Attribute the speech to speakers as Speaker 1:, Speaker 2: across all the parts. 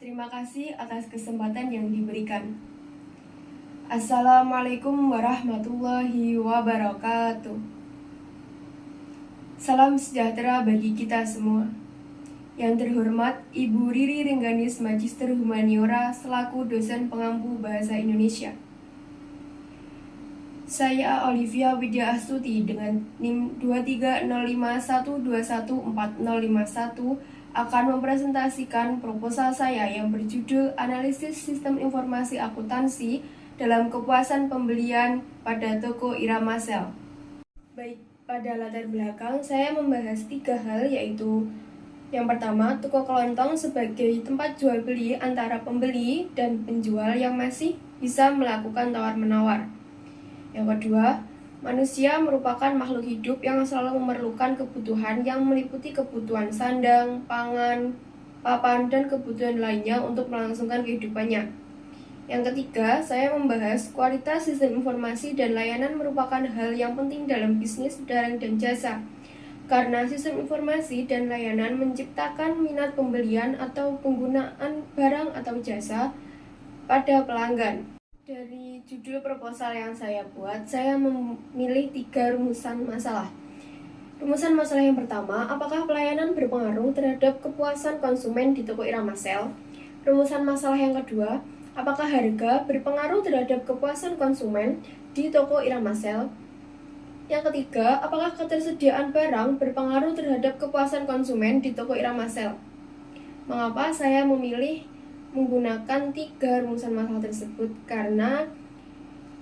Speaker 1: Terima kasih atas kesempatan yang diberikan. Assalamualaikum warahmatullahi wabarakatuh. Salam sejahtera bagi kita semua. Yang terhormat Ibu Riri Rengganis Magister Humaniora selaku dosen pengampu Bahasa Indonesia. Saya Olivia Widya Astuti dengan NIM 23051214051 akan mempresentasikan proposal saya yang berjudul Analisis Sistem Informasi Akuntansi dalam Kepuasan Pembelian pada Toko Irama Sel. Baik, pada latar belakang saya membahas 3 hal, yaitu yang pertama, toko kelontong sebagai tempat jual beli antara pembeli dan penjual yang masih bisa melakukan tawar-menawar. Yang kedua, manusia merupakan makhluk hidup yang selalu memerlukan kebutuhan yang meliputi kebutuhan sandang, pangan, papan, dan kebutuhan lainnya untuk melangsungkan kehidupannya. Yang ketiga, saya membahas kualitas sistem informasi dan layanan merupakan hal yang penting dalam bisnis, barang, dan jasa. Karena sistem informasi dan layanan menciptakan minat pembelian atau penggunaan barang atau jasa pada pelanggan. Dari judul proposal yang saya buat, saya memilih 3 rumusan masalah. Rumusan masalah yang pertama, apakah pelayanan berpengaruh terhadap kepuasan konsumen di toko Irama Sel? Rumusan masalah yang kedua, apakah harga berpengaruh terhadap kepuasan konsumen di toko Irama Sel? Yang ketiga, apakah ketersediaan barang berpengaruh terhadap kepuasan konsumen di toko Irama Sel? Mengapa saya memilih menggunakan 3 rumusan masalah tersebut? Karena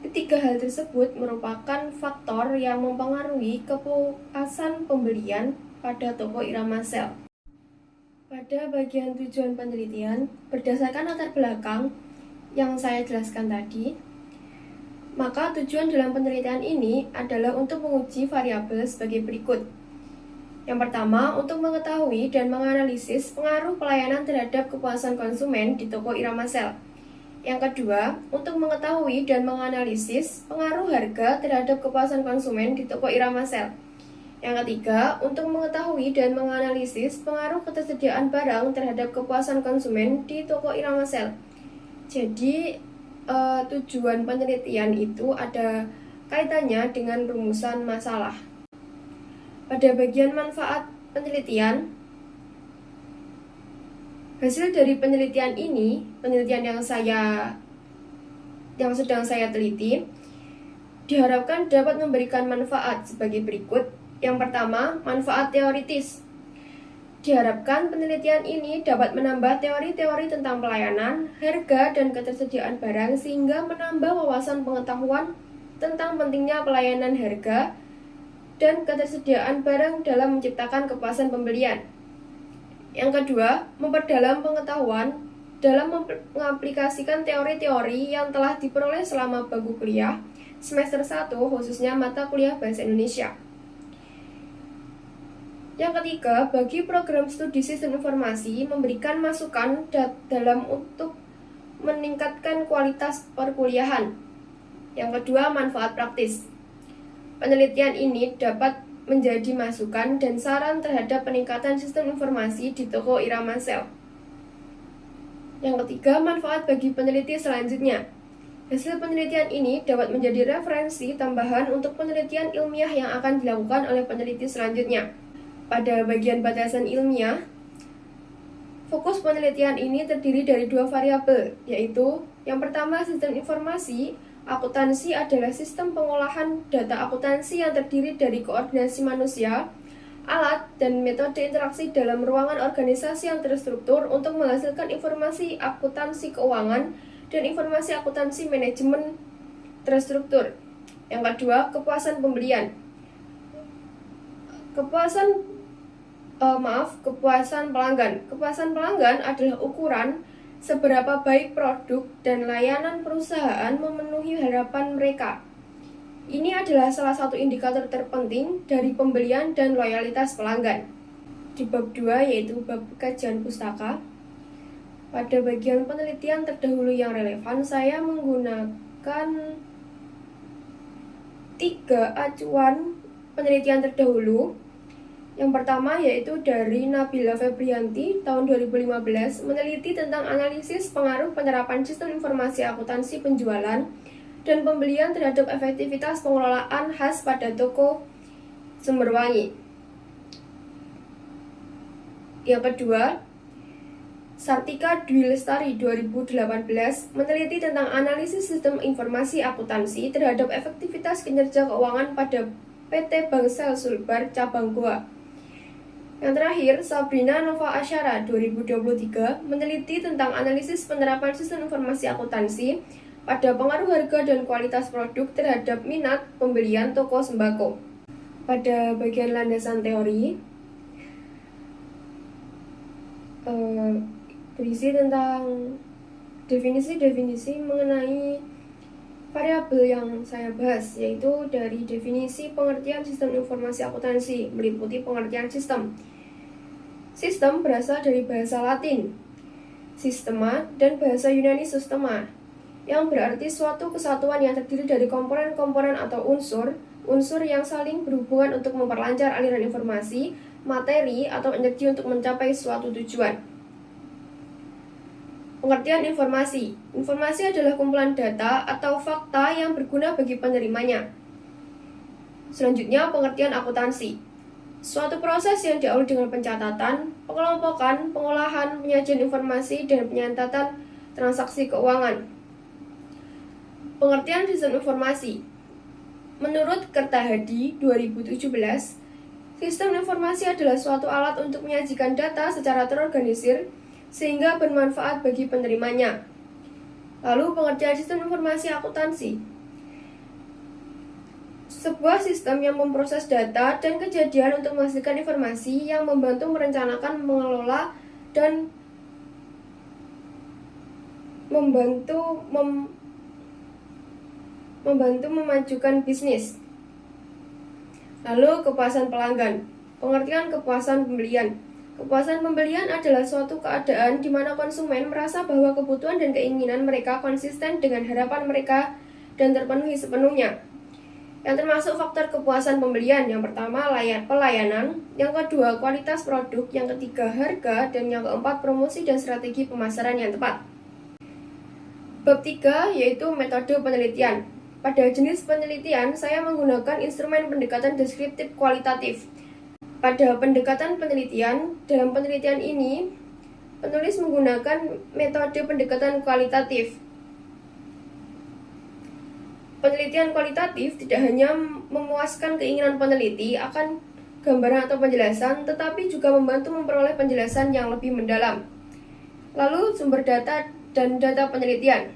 Speaker 1: ketiga hal tersebut merupakan faktor yang mempengaruhi kepuasan pembelian pada toko Irama Sel. Pada bagian tujuan penelitian, berdasarkan latar belakang yang saya jelaskan tadi, maka tujuan dalam penelitian ini adalah untuk menguji variabel sebagai berikut. Yang pertama, untuk mengetahui dan menganalisis pengaruh pelayanan terhadap kepuasan konsumen di toko Irama Sel. Yang kedua, untuk mengetahui dan menganalisis pengaruh harga terhadap kepuasan konsumen di toko Irama Sel. Yang ketiga, untuk mengetahui dan menganalisis pengaruh ketersediaan barang terhadap kepuasan konsumen di toko Irama Sel. Jadi, tujuan penelitian itu ada kaitannya dengan rumusan masalah. Pada bagian manfaat penelitian, hasil dari penelitian ini, penelitian yang sedang saya teliti, diharapkan dapat memberikan manfaat sebagai berikut. Yang pertama, manfaat teoritis. Diharapkan penelitian ini dapat menambah teori-teori tentang pelayanan, harga, dan ketersediaan barang sehingga menambah wawasan pengetahuan tentang pentingnya pelayanan harga dan ketersediaan barang dalam menciptakan kepuasan pembelian. Yang kedua, memperdalam pengetahuan dalam mengaplikasikan teori-teori yang telah diperoleh selama bangku kuliah semester 1, khususnya mata kuliah Bahasa Indonesia. Yang ketiga, bagi program studi sistem informasi memberikan masukan dalam untuk meningkatkan kualitas perkuliahan. Yang kedua, manfaat praktis. Penelitian ini dapat menjadi masukan dan saran terhadap peningkatan sistem informasi di toko Irama Sel. Yang ketiga, manfaat bagi peneliti selanjutnya. Hasil penelitian ini dapat menjadi referensi tambahan untuk penelitian ilmiah yang akan dilakukan oleh peneliti selanjutnya. Pada bagian batasan ilmiah, fokus penelitian ini terdiri dari 2 variabel, yaitu yang pertama, sistem informasi akuntansi adalah sistem pengolahan data akuntansi yang terdiri dari koordinasi manusia, alat, dan metode interaksi dalam ruangan organisasi yang terstruktur untuk menghasilkan informasi akuntansi keuangan dan informasi akuntansi manajemen terstruktur. Yang kedua, kepuasan pembelian. Kepuasan pelanggan. Kepuasan pelanggan adalah ukuran seberapa baik produk dan layanan perusahaan memenuhi harapan mereka. Ini adalah salah satu indikator terpenting dari pembelian dan loyalitas pelanggan. Di bab 2, yaitu bab kajian pustaka, pada bagian penelitian terdahulu yang relevan, saya menggunakan 3 acuan penelitian terdahulu, Yang pertama yaitu dari Nabila Febrianti tahun 2015 meneliti tentang analisis pengaruh penerapan sistem informasi akuntansi penjualan dan pembelian terhadap efektivitas pengelolaan khas pada toko Sumberwangi. Yang kedua, Sartika Dwi Lestari 2018 meneliti tentang analisis sistem informasi akuntansi terhadap efektivitas kinerja keuangan pada PT Bangsal Sulbar Cabang Goa. Yang terakhir, Sabrina Nova Asyara 2023 meneliti tentang analisis penerapan sistem informasi akuntansi pada pengaruh harga dan kualitas produk terhadap minat pembelian toko sembako. Pada bagian landasan teori, berisi tentang definisi-definisi mengenai variabel yang saya bahas, yaitu dari definisi pengertian sistem informasi akuntansi meliputi pengertian sistem. Sistem berasal dari bahasa Latin sistema dan bahasa Yunani systema, yang berarti suatu kesatuan yang terdiri dari komponen-komponen atau unsur yang saling berhubungan untuk memperlancar aliran informasi, materi, atau energi untuk mencapai suatu tujuan. Pengertian informasi. Informasi adalah kumpulan data atau fakta yang berguna bagi penerimanya. Selanjutnya, pengertian akuntansi. Suatu proses yang diawali dengan pencatatan, pengelompokan, pengolahan, penyajian informasi, dan penyantatan transaksi keuangan. Pengertian sistem informasi. Menurut Kertahadi 2017, sistem informasi adalah suatu alat untuk menyajikan data secara terorganisir sehingga bermanfaat bagi penerimanya. Lalu pengertian sistem informasi akuntansi. Sebuah sistem yang memproses data dan kejadian untuk menghasilkan informasi yang membantu merencanakan, mengelola, dan membantu memajukan bisnis. Lalu kepuasan pelanggan. Pengertian kepuasan pembelian. Kepuasan pembelian adalah suatu keadaan di mana konsumen merasa bahwa kebutuhan dan keinginan mereka konsisten dengan harapan mereka dan terpenuhi sepenuhnya. Yang termasuk faktor kepuasan pembelian, yang pertama pelayanan, yang kedua kualitas produk, yang ketiga harga, dan yang keempat promosi dan strategi pemasaran yang tepat. Bab 3 yaitu metode penelitian. Pada jenis penelitian, saya menggunakan instrumen pendekatan deskriptif kualitatif. Pada pendekatan penelitian, dalam penelitian ini, penulis menggunakan metode pendekatan kualitatif. Penelitian kualitatif tidak hanya memuaskan keinginan peneliti akan gambaran atau penjelasan, tetapi juga membantu memperoleh penjelasan yang lebih mendalam. Lalu, sumber data dan data penelitian.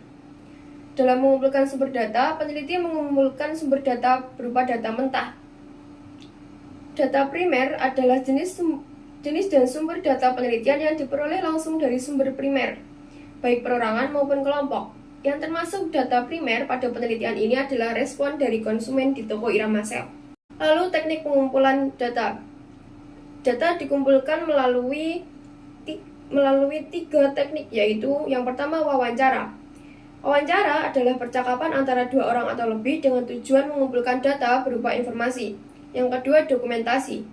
Speaker 1: Dalam mengumpulkan sumber data, peneliti mengumpulkan sumber data berupa data mentah. Data primer adalah jenis dan sumber data penelitian yang diperoleh langsung dari sumber primer, baik perorangan maupun kelompok. Yang termasuk data primer pada penelitian ini adalah respon dari konsumen di toko Irama Sale. Lalu teknik pengumpulan data. Data dikumpulkan melalui 3 teknik, yaitu yang pertama wawancara. Wawancara adalah percakapan antara 2 orang atau lebih dengan tujuan mengumpulkan data berupa informasi. Yang kedua, dokumentasi.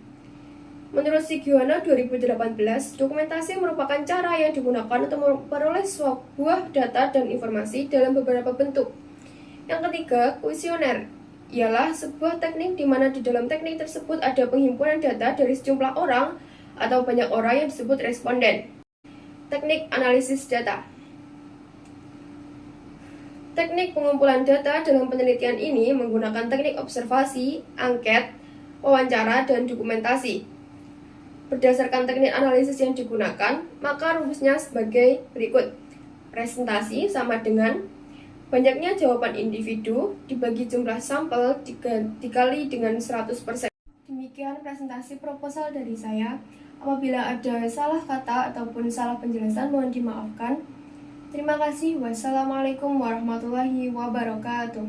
Speaker 1: Menurut Sigiono 2018, dokumentasi merupakan cara yang digunakan untuk memperoleh sebuah data dan informasi dalam beberapa bentuk. Yang ketiga, kuesioner. Ialah sebuah teknik di mana di dalam teknik tersebut ada penghimpunan data dari sejumlah orang atau banyak orang yang disebut responden. Teknik analisis data. Teknik pengumpulan data dalam penelitian ini menggunakan teknik observasi, angket, wawancara, dan dokumentasi. Berdasarkan teknik analisis yang digunakan, maka rumusnya sebagai berikut. Presentasi sama dengan banyaknya jawaban individu dibagi jumlah sampel dikali dengan 100%. Demikian presentasi proposal dari saya. Apabila ada salah kata ataupun salah penjelasan, mohon dimaafkan. Terima kasih. Wassalamualaikum warahmatullahi wabarakatuh.